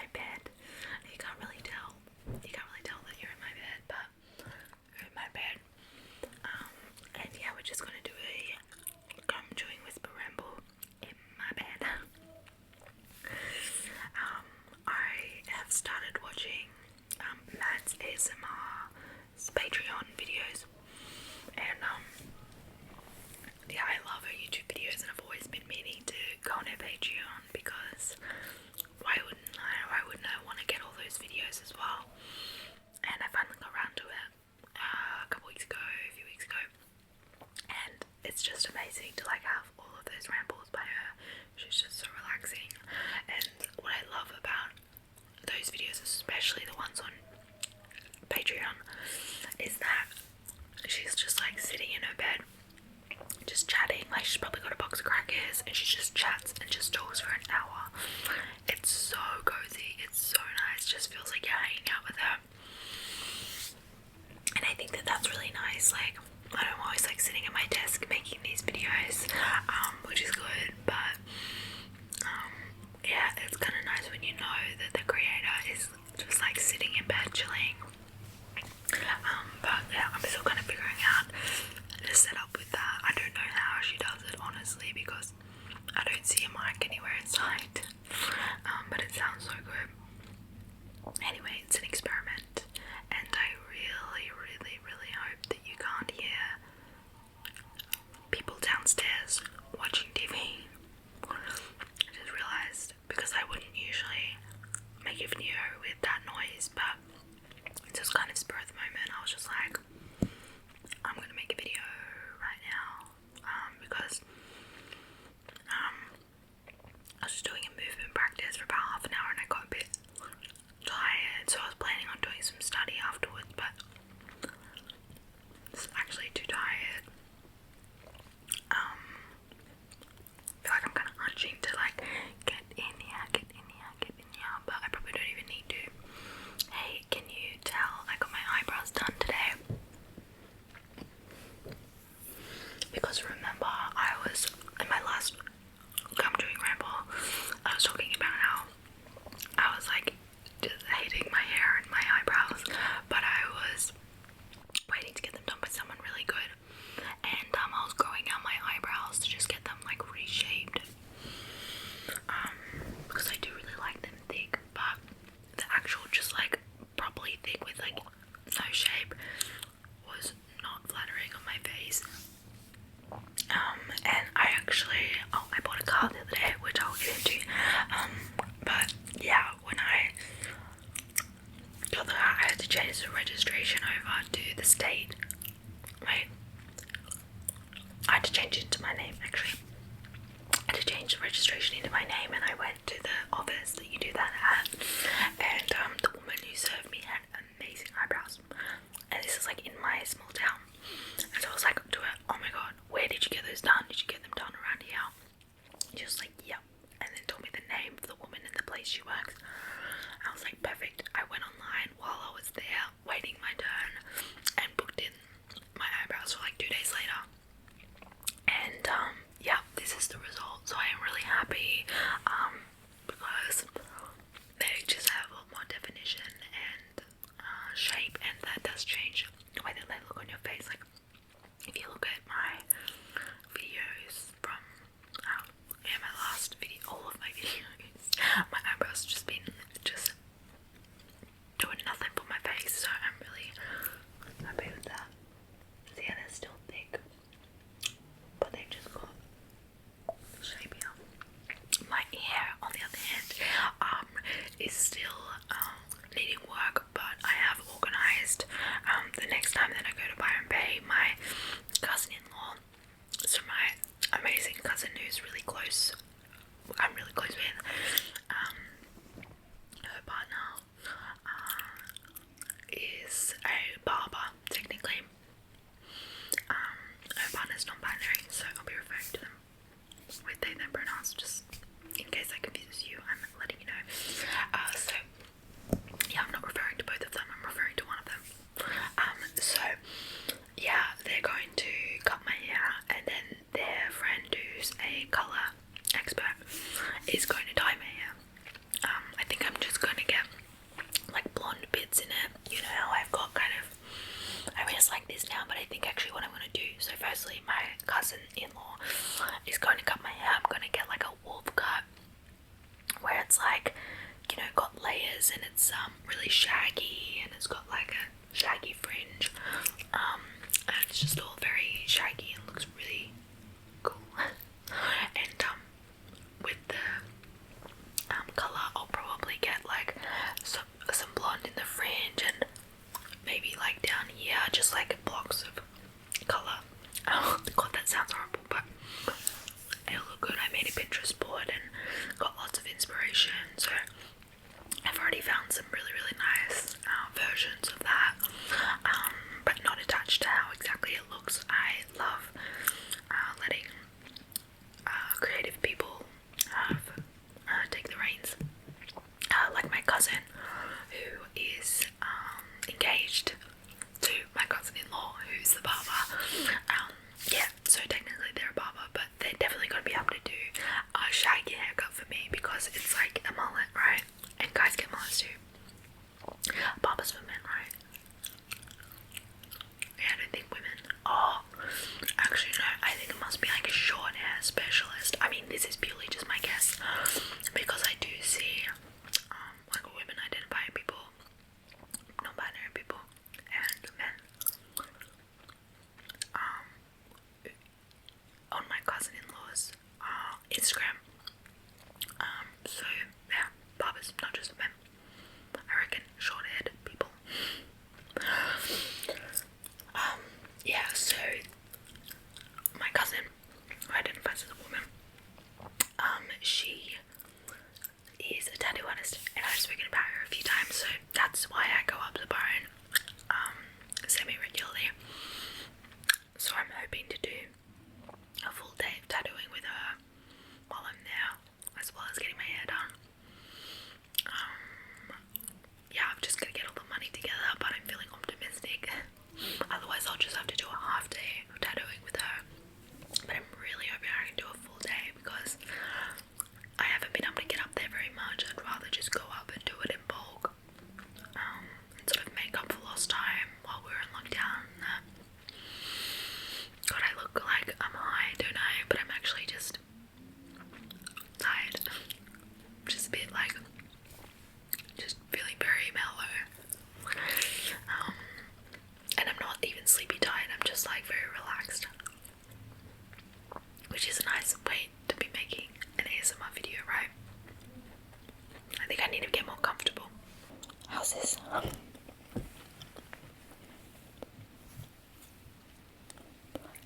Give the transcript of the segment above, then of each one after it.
my bed. You can't really tell. You can't really tell that you're in my bed, but you're in my bed. And yeah, we're just gonna do a gum chewing whisper ramble in my bed. I have started watching Matt's ASMR's Patreon videos, and yeah, I love her YouTube videos, and I've always been meaning to go on her Patreon because why wouldn't I want to get all those videos as well? And I finally got around to it a few weeks ago, and it's just amazing to like have all of those rambles by her. She's just so relaxing, and what I love about those videos, especially the ones on Patreon, is that she's just like sitting in her bed just chatting. Like, she's probably got a box of crackers and she just chats and just talks for an hour. It's so cozy, it's so nice, just feels like you're hanging out with her. And I think that that's really nice. Like, I'm always like sitting at my desk making these videos, which is good, but yeah, it's kind of nice when you know that the creator is just like sitting in bed chilling. But yeah, I'm still kind of figuring out the setup with that. I don't know how she does it, honestly, because I don't see a mic anywhere inside. But it sounds so good. Anyway, it's an experiment, and I really, really, really hope that you can't hear people downstairs watching TV. I just realised, because I wouldn't usually make a video with that noise, but it's just kind of spur of the moment. I was just like, I'm gonna make a video right now, because I was just doing a movement practice for about half an hour and I got a bit tired, so I was planning on doing some study afterwards, but I'm actually too tired. I feel like I'm kind of hunching to like get in here, but I probably don't even need to. Hey, can you tell I got my eyebrows done today? Because remember, I was in my last gum chewing ramble, I was talking about how I was like just hating my hair and my eyebrows, but I was waiting to get them done by someone really good, and I was growing out my eyebrows to just get them like reshaped, because I do really like them thick, but the actual just like properly thick with like no shape was not flattering on my face. And I actually, I bought a car the other day, which I'll get into, but yeah, when I got the car, I had to change the registration over to the state. Wait, I had to change it to my name, actually. I had to change the registration into my name, and I went to the office that you do that at, and the woman who served me had amazing eyebrows, and this is like in my small town, and so I was like to her, oh my god, where did you get those done? Did you get them done around here? She was like, yep, and then told me the name of the woman in the place she works. I was like, perfect. I went online while I was there waiting my turn and booked in my eyebrows for like 2 days later, and yeah, this is the result. So I am really happy, because they just have a lot more definition and shape, and that does change the way that they look on your face. Like, if you look at my videos from my last video, all of my videos, my eyebrows just been just doing nothing for my face, so I'm really happy with that. So yeah, they're still thick, but they've just got shape here. My hair, on the other hand, is still layers, and it's really shaggy, and it's got like a shaggy fringe, and it's just all very shaggy and looks really cool. And with the colour, I'll probably get like some blonde in the fringe, and maybe like down here just like blocks of colour. Oh god, that sounds horrible, but it'll look good. I made a Pinterest board and got lots of inspiration, so I've already found some really nice versions of that, but not attached to how exactly it looks. I love letting creative people take the reins, like my cousin, who is engaged to my cousin-in-law, who's the barber. Yeah, so technically they're a barber, but they're definitely gonna be able to do a shaggy haircut for me, because it's like a mullet, right? And guys get mullets too. Barbers for men, right? Yeah, I don't think women. Oh, actually no, I think it must be like a short hair specialist. I mean, this is purely just my guess, because I do see like women identifying people, non-binary people, and men on my cousin-in-law's Instagram. So yeah, barbers, not just men. I reckon short-haired people. Yeah, so my cousin, who identifies as a woman, she is a tattoo artist, and I've spoken about her a few times, so that's why I go up to Byron semi-regularly. So I'm hoping to do a full day of tattooing with her while I'm there, as well as getting my hair done. Yeah, I'm just gonna get all the money together, but I'm feeling optimistic. Otherwise I'll just have to do a half day of tattooing with her. But I'm really hoping I can do a full day, because I haven't been able to get up there very much. I'd rather just go up and do it in bulk, and sort of make up for lost time while we're in lockdown. God, I look like I'm high, don't I? But I'm actually just tired. Just a bit like, just feeling very mellow. And I'm not even sleepy tired, I'm just like very relaxed. Which is a nice way to be making an ASMR video, right? I think I need to get more comfortable. How's this?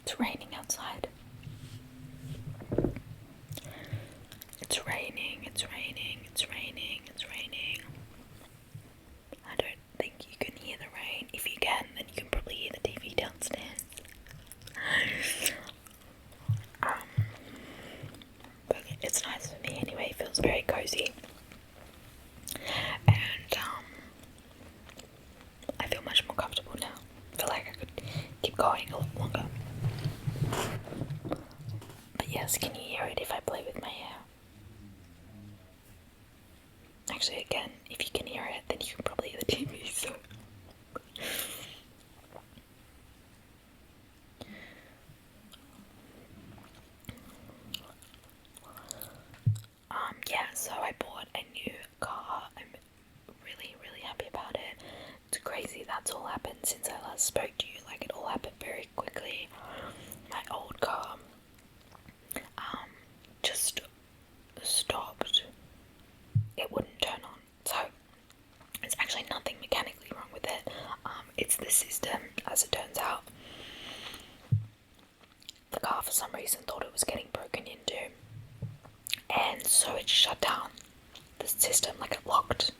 It's raining outside. It's raining, it's raining, it's raining, it's raining. I don't think you can hear the rain. If you can, then you can probably hear the TV downstairs. But it's nice for me anyway, it feels very cozy. And I feel much more comfortable now. I feel like I could keep going a lot longer. But yes, can you hear it if I play with my hair? Actually, again, if you can hear it, then you can probably hear the TV, so... Yeah, so I bought a new car. I'm really happy about it. It's crazy that's all happened since I last spoke to you. Like, it all happened very quickly. My old car just stopped. It wouldn't turn on. So there's actually nothing mechanically wrong with it. It's the system, as it turns out. The car for some reason thought it was getting broken into, and so it shut down the system, like it locked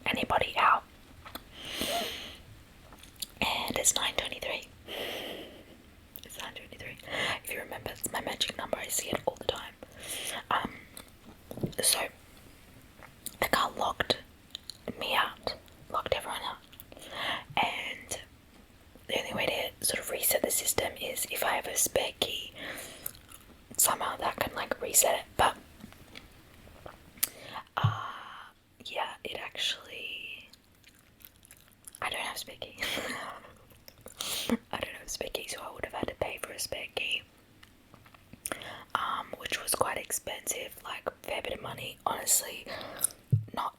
anybody out. And it's 9:23. It's 9:23. If you remember, it's my magic number. I see it all the time. So the car locked me out, locked everyone out, and the only way to sort of reset the system is if I have a spare key. Somehow that can like reset it, but yeah, it actually, I don't have a spare key. I don't have a spare key, so I would have had to pay for a spare key, which was quite expensive, like a fair bit of money. Honestly, not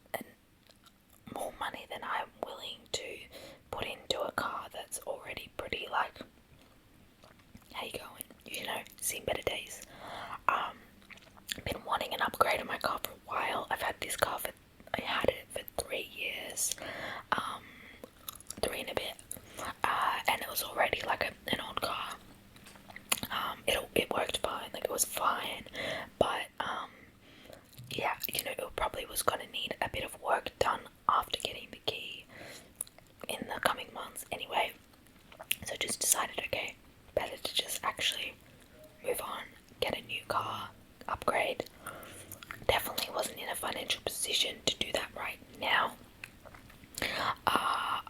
now.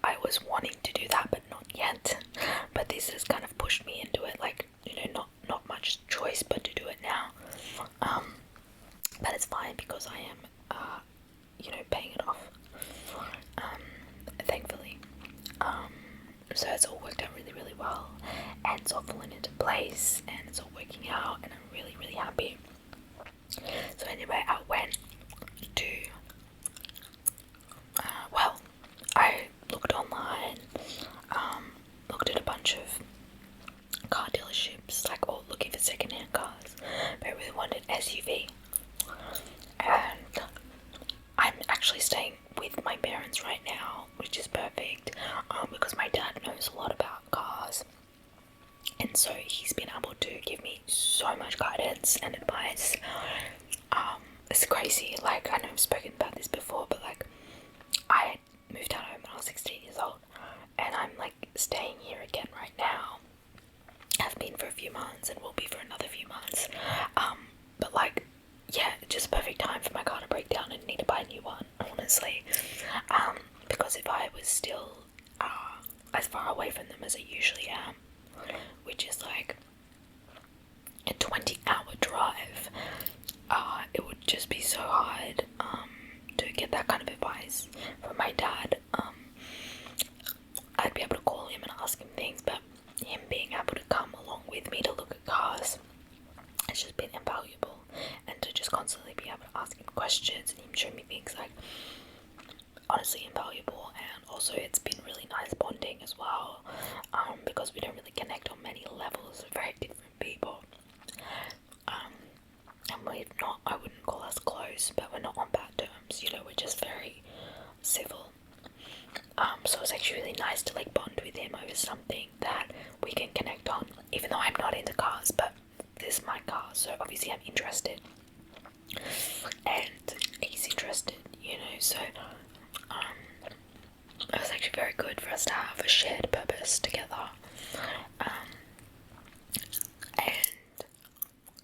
I was wanting to do that, but not yet. But this has kind of pushed me into it, like, you know, not much choice but to do it now. But it's fine because I am, you know, paying it off, thankfully. So it's all worked out really, really well, and it's all fallen into place, and it's all working out, and I'm really, really happy. So anyway, I went to, well, I looked online, looked at a bunch of car dealerships, like all looking for second-hand cars, but I really wanted an SUV, and I'm actually staying with my parents right now, which is perfect, because my dad knows a lot about cars, and so he's been able to give me so much guidance and advice. It's crazy. Like, I know I've spoken about this before, but like, I moved out home when I was 16 years old, and I'm like staying here again right now. I've been for a few months and will be for another few months, but like, yeah, just perfect time for my car to break down and need to buy a new one, honestly, because if I was still as far away from them as I usually am, which is like a 20-hour drive, it would just be so hard to get that kind of advice from my dad. I'd be able to call him and ask him things, but him being able to come along with me to look at cars, it's just been invaluable. And to just constantly be able to ask him questions and him show me things, like, honestly invaluable. And also it's been really nice bonding as well, because we don't really connect on many levels. We're very different people, and we're not, I wouldn't call us close, but we're not on bad terms, you know, we're just very civil. So it's actually really nice to like bond with him over something that we can connect on, even though I'm not into cars, but this is my car, so obviously I'm interested, and he's interested, you know, so it was actually very good for us to have a shared purpose together. And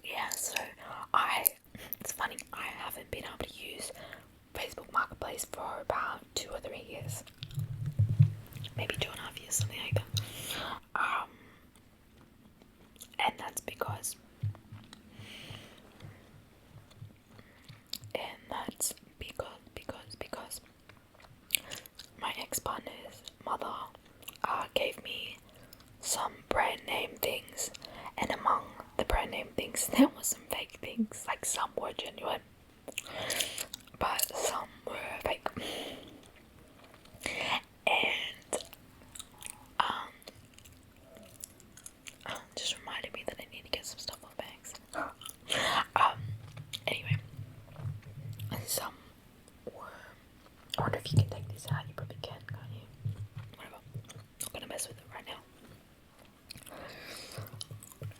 yeah, so it's funny, I haven't been able to use Facebook Marketplace for about 2 or 3 years, maybe 2.5 years, something like that. And that's because my ex-partner's mother gave me some brand name things, and among the brand name things there were some fake things. Like, some were genuine, but some were fake. And just reminded me that I need to get some stuff off bags. Anyway, some were, I wonder if you can take this out. You probably can, can't you? Whatever, I'm not gonna mess with it right now.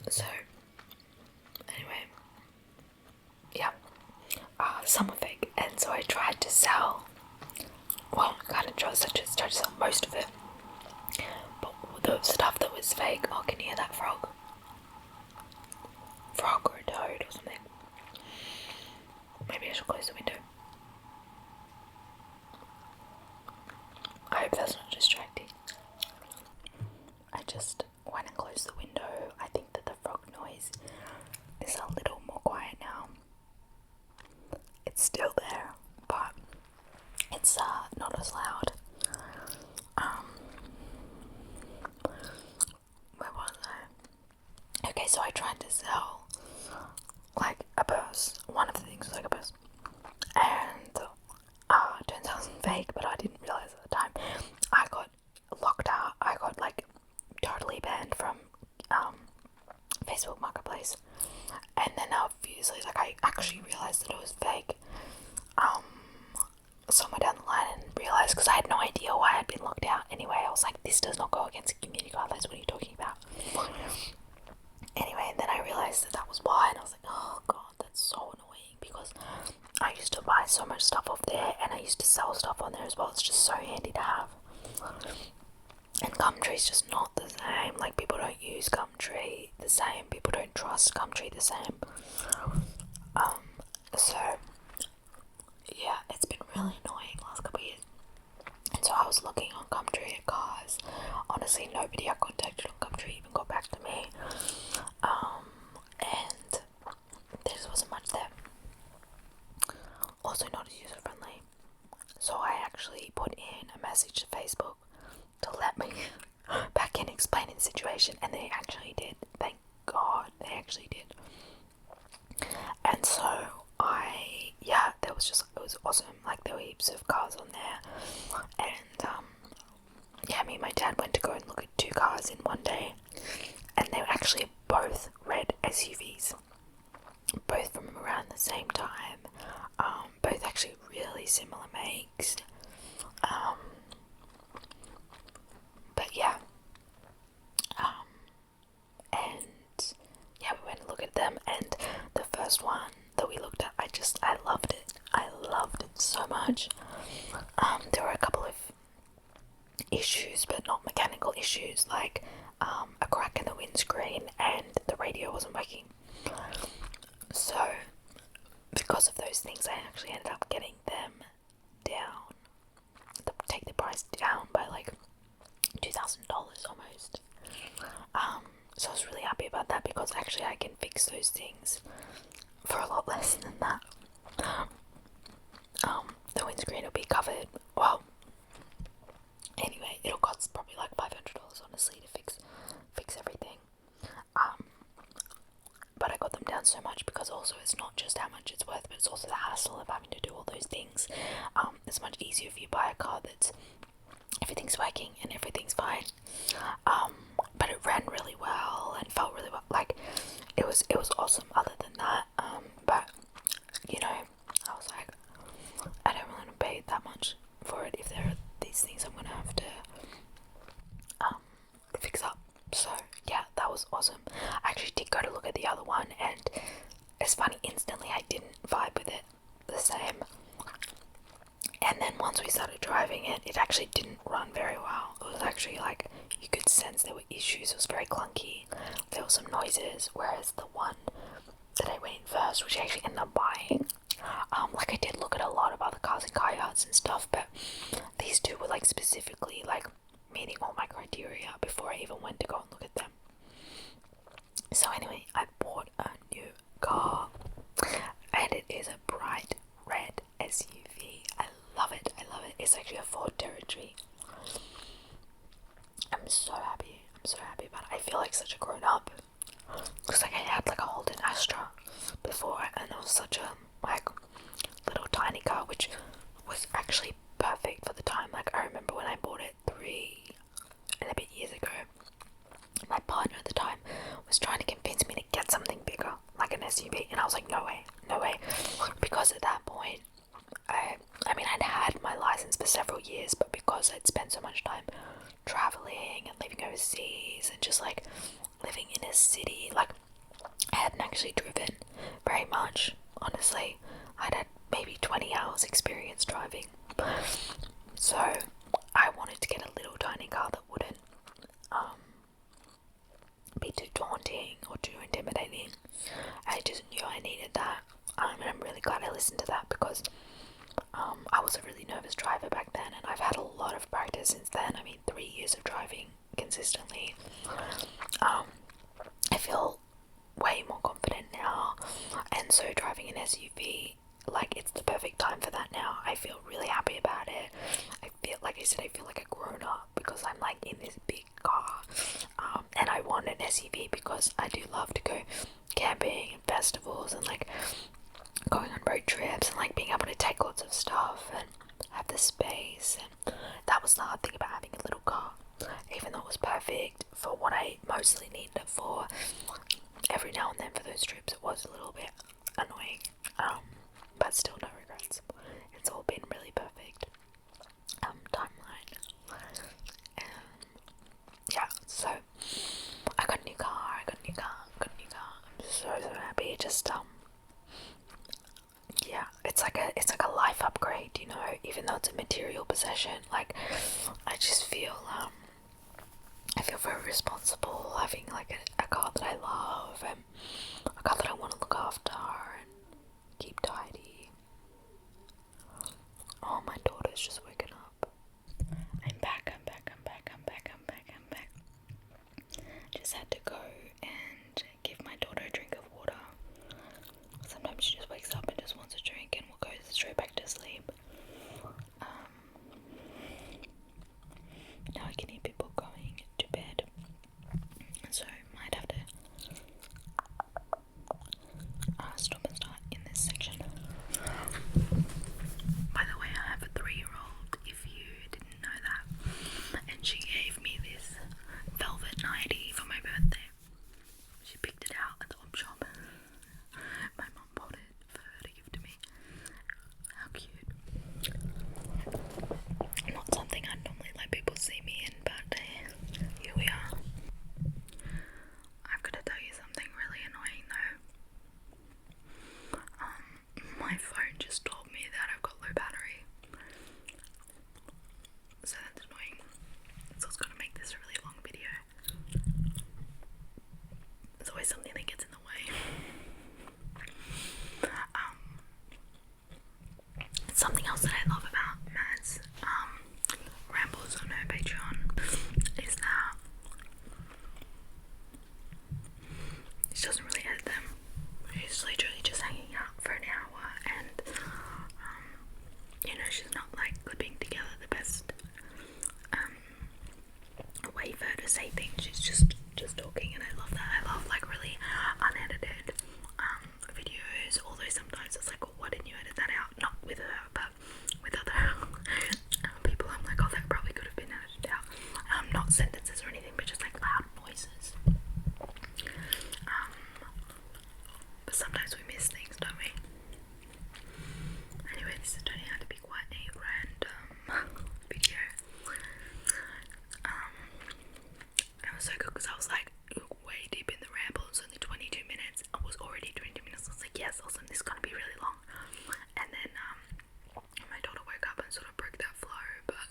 So anyway, yeah, some were fake, and so I tried to sell, well, I kind of tried to sell most of it, but the stuff that was fake, oh, can you hear that frog or a toad or something? Maybe I should close the window. I hope that's not distracting. I just went and closed the window. I think that the frog noise is a little more quiet now. It's still there, but it's not as loud. Where was I? Okay, so I tried to sell like a purse. One of the things was like a purse, and turns out it was fake, but I didn't realize at the time. I got locked out. I got like totally banned from Facebook Marketplace, and then obviously, like, I actually realized that it was fake somewhere down the line, and realized, because I had no idea why I'd been locked out anyway. I was like, this does not go against the community guidelines, what are you talking about? Anyway, and then I realized that was why, and I was like, oh god, that's so annoying, because I used to buy so much stuff off there, and I used to sell stuff on there as well. It's just so handy to have. And Gumtree's just not the same. Like, people don't use Gumtree the same. People don't trust Gumtree the same. So yeah, it's been really annoying the last couple of honestly nobody I contacted on Gumtree even got back to me. And there just wasn't much there. Also not as user friendly. So I actually put in a message to Facebook to let me back in, explain the situation, and they actually did. Thank God they actually did. And so it was awesome. Like, there were heaps of cars on there, and me and my dad went to go and look at 2 cars in one day, and they were actually both red SUVs, both from around the same time, both actually really similar makes, we went and looked at them, and the first one that we looked at, I loved it. I loved it so much. There were a couple of issues, but not mechanical issues, like a crack in the windscreen and the radio wasn't working. So because of those things, I actually ended up getting them down, take the price down by like $2,000 almost. So I was really happy about that, because actually I can fix those things for a lot less than that. The windscreen will be covered. Well, anyway, it'll cost probably like $500 honestly to fix everything. But I got them down so much because also it's not just how much it's worth, but it's also the hassle of having to do all those things. It's much easier if you buy a car that's everything's working and everything's fine. But it ran really well and felt really well. Like, it was awesome other than that. But I was like, I don't really want to pay that much for it if there are these things I'm gonna have to fix up. So yeah, that was awesome. I actually did go to look at the other one, and it's funny, instantly I didn't vibe with it the same. And then once we started driving it, it actually didn't run very well. It was actually like, you could sense there were issues. It was very clunky. There were some noises, whereas the one that I went in first, which I actually ended up buying, like, I did look at a lot of other cars and car yards and stuff, but these two were like specifically like meeting all my criteria before I even went to go and look at them. So anyway, I bought a new car, and it is a bright red SUV. I love it. It's actually a Ford Territory. I'm so happy about it. I feel like such a grown up, because like I had like a Holden Astra before, and it was such a like little tiny car, which was actually perfect for the time. Like, I remember when I bought it 3 and a bit years ago, my partner at the time was trying to convince me to get something bigger, like an SUV, and I was like, no way, because at that point, I mean, I'd had my license for several years, but because I'd spent so much time traveling and living overseas and just like living in a city, like, I hadn't actually driven very much, honestly. I'd had maybe 20 hours experience driving, so I wanted to get a little tiny car that wouldn't be too daunting or too intimidating. I just knew I needed that, and I'm really glad I listened to that, because I was a really nervous driver back then, and I've had a lot of practice since then. I mean, 3 years of driving consistently. I feel way more confident now, and so driving an SUV, like, it's the perfect time for that now. I feel really happy about it. I feel like a grown up, because I'm like in this big car, and I want an SUV because I do love to go camping and festivals and like going on road trips and like being able to take lots of stuff and have the space. And that was the hard thing about having a little car, even though it was perfect for what I mostly needed it for. Every now and then for those trips it was a little bit annoying, but still no regrets. It's all been really perfect timeline. Yeah, so I got a new car. I'm so happy. Just yeah, it's like a life upgrade, even though it's a material possession. Like, I just feel I feel very responsible having like a car that I love, and a car that I want to look after and keep tidy. Oh, my daughter's just waking up. I'm back. say things. She's just talking, and I love that. I love like really unedited videos. Although sometimes it's like, oh, why didn't you edit that out? Not with her, but with other people. I'm like, oh, that probably could have been edited out. Not sentences or anything, but just like loud noises. But sometimes we miss things, don't we? Anyway, this is turning out to be quite a random video. It was so good because I was like way deep in the ramble. It was only 22 minutes. I was already 20 minutes. I was like, yes, awesome, this is gonna be really long. And then my daughter woke up and sort of broke that flow, but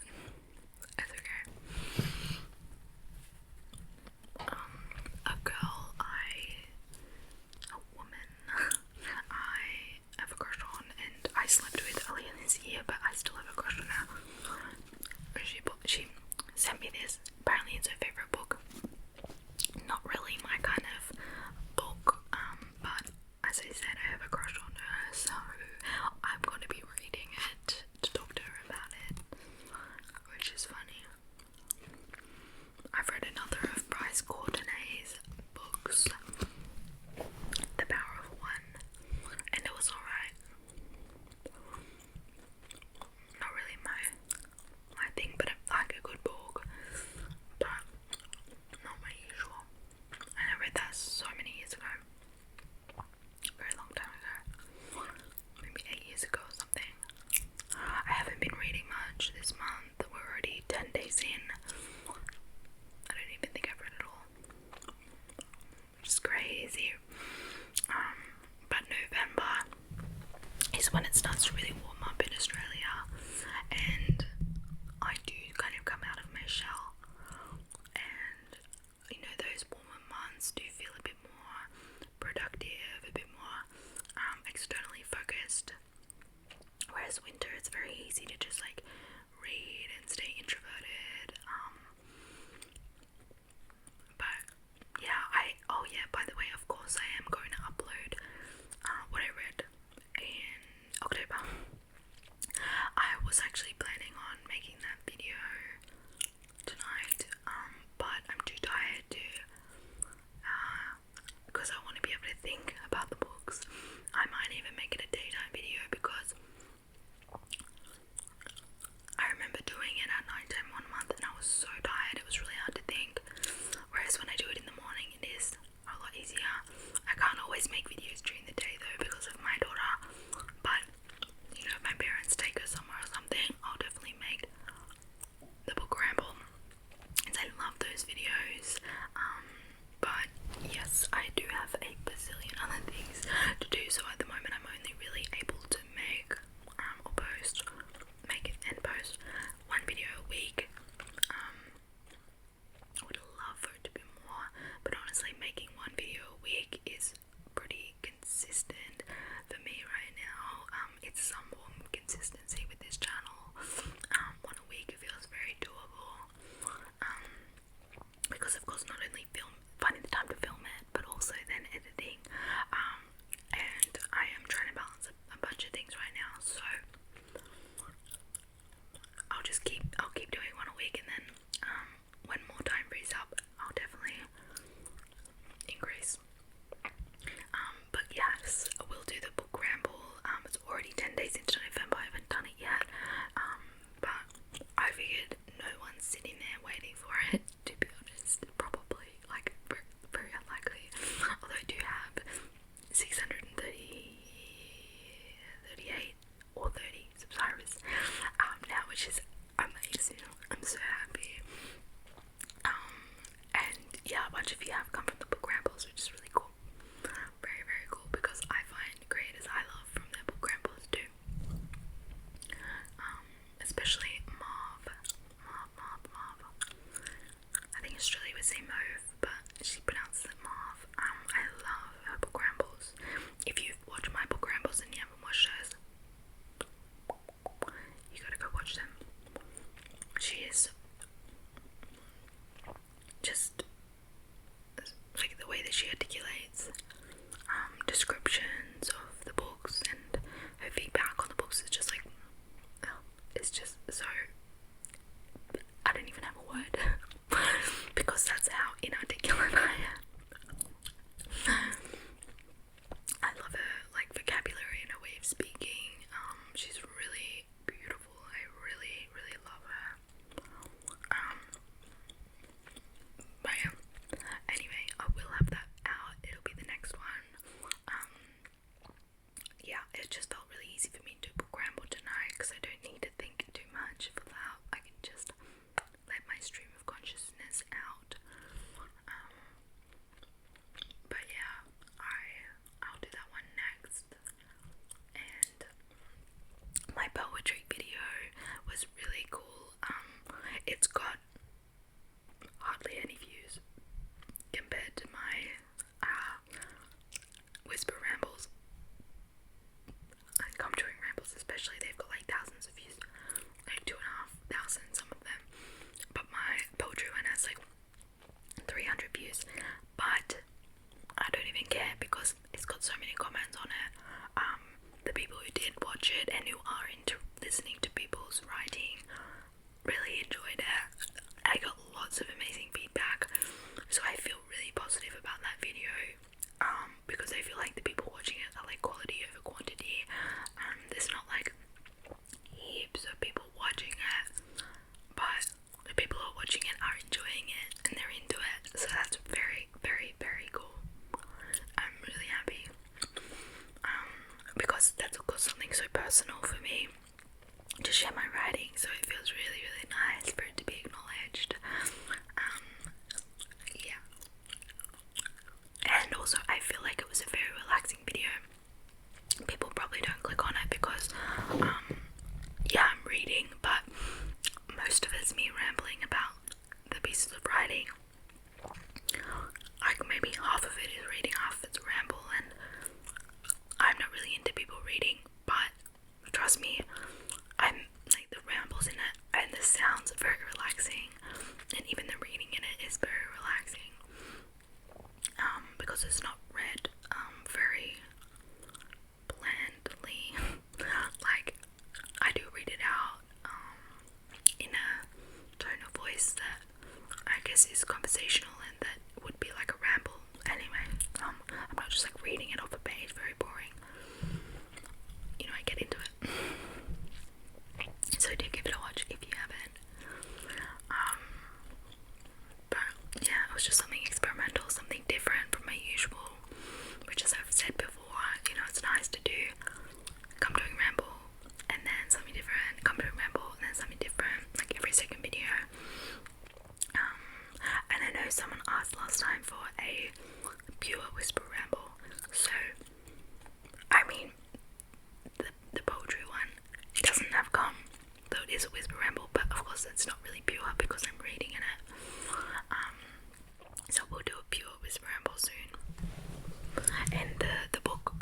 it's okay. A woman I have a crush on, and I slept with earlier this year, but I still have a crush on her. She sent me this. Apparently it's her favourite book. Not really my kind of book, but as I said, I have a crush on her, so I'm going to be reading it to talk to her about it, which is funny. I've read another of Bryce Courtenay's books, The Power of One, and it was alright. Not really my thing, but I like a good book, but not my usual. And I read that so many years ago, a very long time ago, maybe 8 years ago or something. I haven't been reading much this month. We're already 10 days in. I don't even think I've read it all, which is crazy. But November is when it starts to really warm up in Australia, and I do kind of come out of my shell, and you know, those warmer months do feel a bit more productive, a bit more externally focused, whereas winter it's very easy to just like read and stay introverted. But yeah, by the way, of course I am going to upload what I read in October. I was actually planning on making that video tonight, but I'm too tired to, because I want to be able to think about the books. I might even make it a daytime video, because I remember doing it at nighttime one month and I was so tired, it was really hard to think. Whereas when I do it in the morning, it is a lot easier. I can't always make videos during the day though because of my daughter, but you know, if my parents take her somewhere or something, I'll definitely make the book ramble, and I love those videos. But yes, I do have a bazillion other things to do, so at the moment I'm only really able to make and post one video a week. I would love for it to be more, but honestly making one video a week is pretty consistent for me right now. It's some form of consistency with this channel. One a week feels very doable, because of course not only finding the time to film it, but also then editing, and I am trying to balance a bunch of things right now, so I'll keep doing one a week, and then when more time frees up, I'll definitely increase. But yes, I will do the book ramble. It's already 10 days into November, I haven't done it yet, but I figured no one's sitting there waiting for it, to be honest. Probably, like, very unlikely, although I do have 638 or 30 subscribers now, which is amazing. I'm so happy. And yeah, a bunch of you have come from the book rambles, which is really cool. Very, very cool, because I find creators I love from their book rambles too. Especially Marv. I think Australia would say Mauve, but she pronounces it Marv. I love her book rambles. If you've watched my book rambles and you haven't watched hers, you gotta go watch them. She is just like the way that she articulates descriptions of the books, and her feedback on the books is just like, it's just so, I don't even have a word because because that's how inarticulate I am. I love her like vocabulary and her way of speaking. She's really beautiful. I really, really love her. But yeah. Anyway, I will have that out. It'll be the next one. Yeah, it just felt really easy for me to book Ramble tonight because I don't need to think too much for that. I can just let my stream of consciousness out. But yeah, I'll do that one next. And my poetry video was really cool. It's got hardly any views compared to my whisper rambles. And come during rambles especially, they've got like thousands of views, like 2,500 some of them. But my poetry one has like 300 views. But I don't even care because it's got so many comments on it. The people who did watch it and who are into listening to people's writing really enjoyed it. I got lots of amazing feedback, so I feel really positive about that video, because I feel like the people watching it are like quality over quantity. There's not like heaps of people watching it, but the people who are watching it are enjoying it and they're into it, so that's very, very, very cool. I'm really happy, because that's of course something so personal for me to share my writing, so it feels really, really nice for it to be acknowledged. Yeah. And also I feel like it was a very relaxing video. People probably don't click on it because yeah, I'm reading, but most of it's me rambling about the pieces of writing. Like maybe half of it is reading, half of it's ramble, and I'm not really into people reading, but trust me, I'm like the rambles in it and the sounds are very relaxing, and even the reading in it is very relaxing, because it's not read very blandly. Like I do read it out in a tone of voice that I guess is conversational and that would be like a ramble anyway. I'm not just like reading it off a page, very boring. You know, I get into it. So do give it a watch if you haven't. But yeah, it was just something experimental, something different from my usual, which, as I've said before, you know, it's nice to do. Come doing ramble and then something different, come doing ramble and then something different, like every second video. And I know someone asked last time for a pure whisper ramble, so I mean the poetry one doesn't have come, though it is a whisper ramble, but of course it's not really pure because I'm reading in it. So we'll do a pure whisper ramble soon. And the book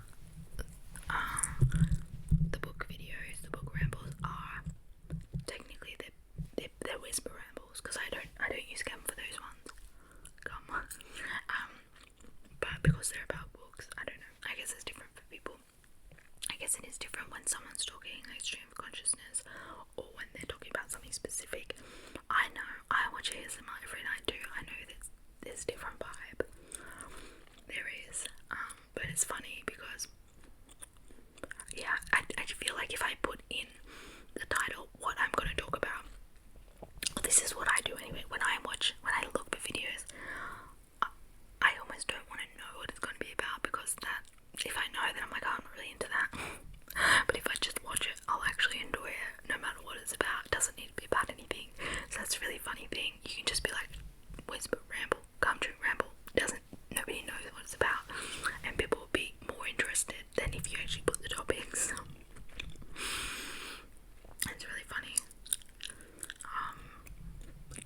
videos, the book rambles are technically they're whisper rambles because I don't use Gum for those ones. But because they're about books, I don't know. I guess it's different for people. I guess it is different when someone's talking like stream of consciousness or when they're talking about something specific. I know, I watch ASMR every night too. I know that there's a different vibe. There is. But it's funny because yeah, I feel like if I put in the title what I'm going to talk about, well, this is what I do anyway. When I look for videos, I almost don't want to know what it's going to be about, because that, if I know, then I'm like, oh, I'm not really into that. But if I just watch it, I'll actually enjoy it no matter what it's about. It doesn't need to be about anything. So that's a really funny thing. You can just be like, whisper ramble, come to ramble. Nobody knows what it's about, and people will be more interested than if you actually put the topics. It's really funny.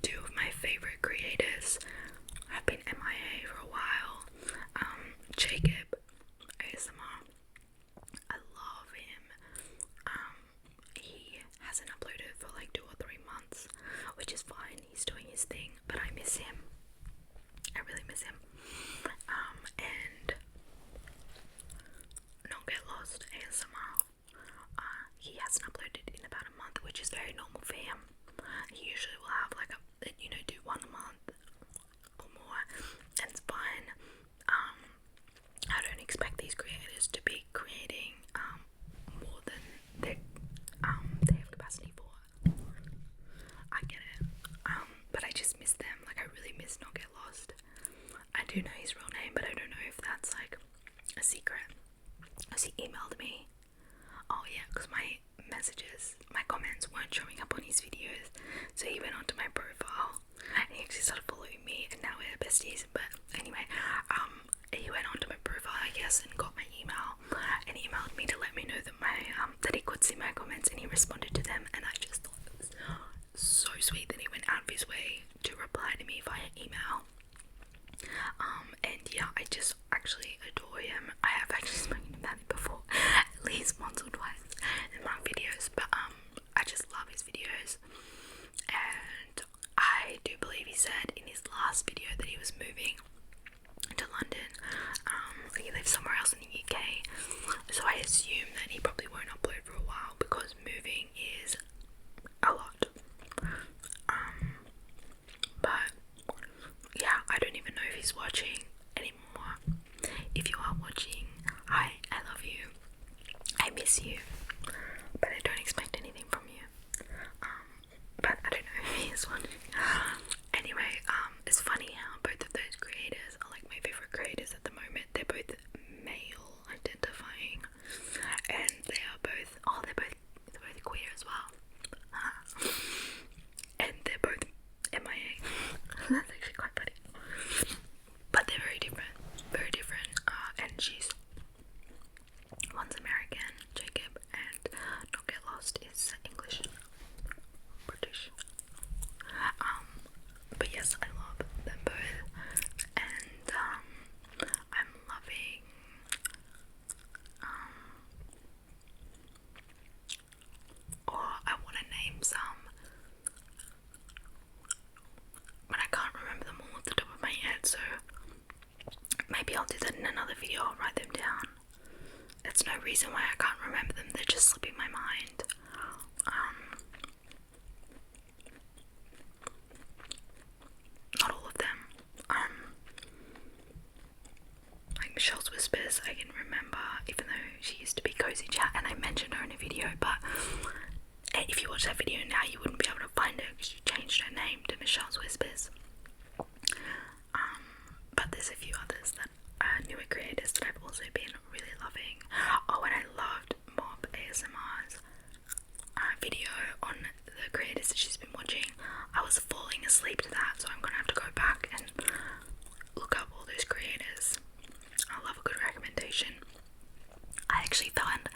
Two of my favorite creators have been MIA for a while. Jacob ASMR, I love him. He hasn't uploaded for like 2 or 3 months, which is fine. He's doing his thing, but I miss him. I really miss him. And Not Get Lost ASMR. He hasn't uploaded in about a month, which is very normal for him. He usually will have like do one a month. messages, my comments weren't showing up on his videos, so he went onto my profile and he actually started following me, and now we're besties. But anyway, he went onto my profile, I guess, and got my email and emailed me to let me know that that he could see my comments, and he responded to them, and I just thought it was so sweet that he went out of his way to reply to me via email. And yeah, I just actually adore him. I have actually spoken about it before, at least once or twice in my videos, but I just love his videos. And I do believe he said in his last video that he was moving to London. He lives somewhere else in the UK, so I assume that he probably won't upload for a while because moving is a lot. But yeah, I don't even know if he's watching anymore. If you are watching, hi, I love you, I miss you, but I don't expect anything from you. But I don't know if he is watching. Anyway, it's funny how both of those creators are like my favorite creators at the moment. They're both male identifying, and they're both queer as well. And they're both MIA. That's actually quite funny. But they're very different. And one's American, Jacob, and Not Get Lost is English, British. But yes, I love them both, and I'm loving or I want to name some, but I can't remember them all off the top of my head, so maybe I'll do that in another video. I'll write them down. It's no reason why I can't remember them, they're just slipping my mind. Not all of them. Like Michelle's Whispers, I can remember, even though she used to be Cozy Chat, and I mentioned her in a video, but if you watch that video now, you wouldn't be able to find her because she changed her name to Michelle's Whispers. But there's a few others that are newer creators that I've also been really loving. Oh, and I loved Mob ASMR's video on the creators that she's been watching. I was falling asleep to that, so I'm gonna have to go back and look up all those creators. I love a good recommendation. I actually found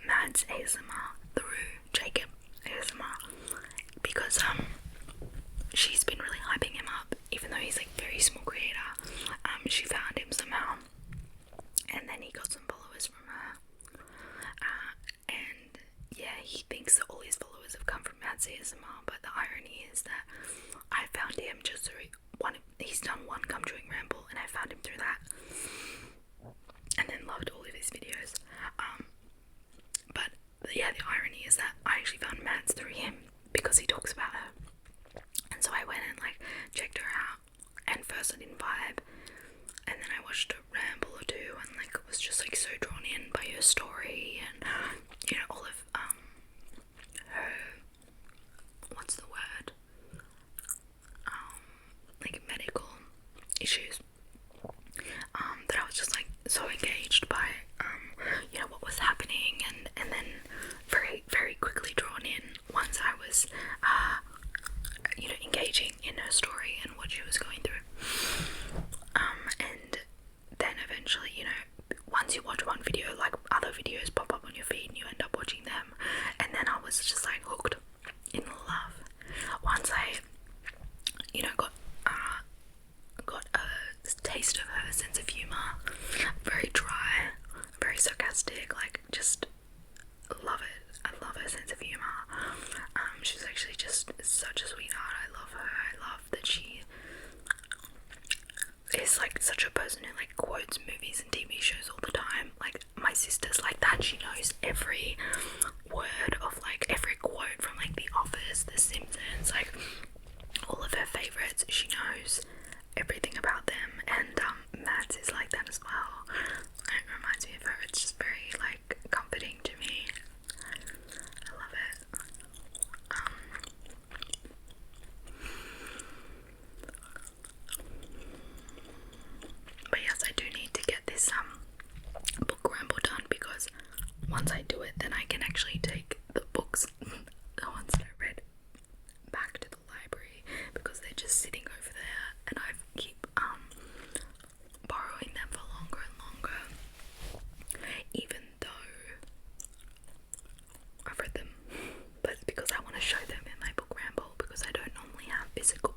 Mads ASMR through Jacob ASMR because she's been really hyping him up, even though he's like very small creator. She found him somehow, and then he got some followers from her. And yeah, he thinks that all his followers have come from Mads ASMR, but the irony is that I found him just through he's done one Come Join Ramble, and I found him through that, and then loved all of his videos. But yeah, the irony is that I actually found Mads through him because he talks about her, and so I went and like checked her out, and first I didn't vibe, and then I watched a ramble or two, and like was just like so drawn in by her story, and you know, all of her, what's the word, like medical issues, that I was just like so engaged by you know, what was happening, and then very, very quickly drawn in once I was you know, engaging in her story and what she was going through. And then eventually, you know, once you watch one video, like other videos pop up on your feed and you end up watching them, and then I was just like hooked in love. Once I, you know, got a taste of her sense of humour, very dry, very sarcastic, like just love it. I love her sense of humour. She's actually just such a sweetheart. I love her. I love that she is like such a person who like quotes movies and TV shows all the time. Like my sister's like that. She knows every word of like every quote from like The Office, The Simpsons, like all of her favourites. She knows everything about them, and Mads is like that as well. It reminds me of her. It's just very like comforting to me. I love it. But yes, I do need to get this book ramble done, because once I do it, then I can physical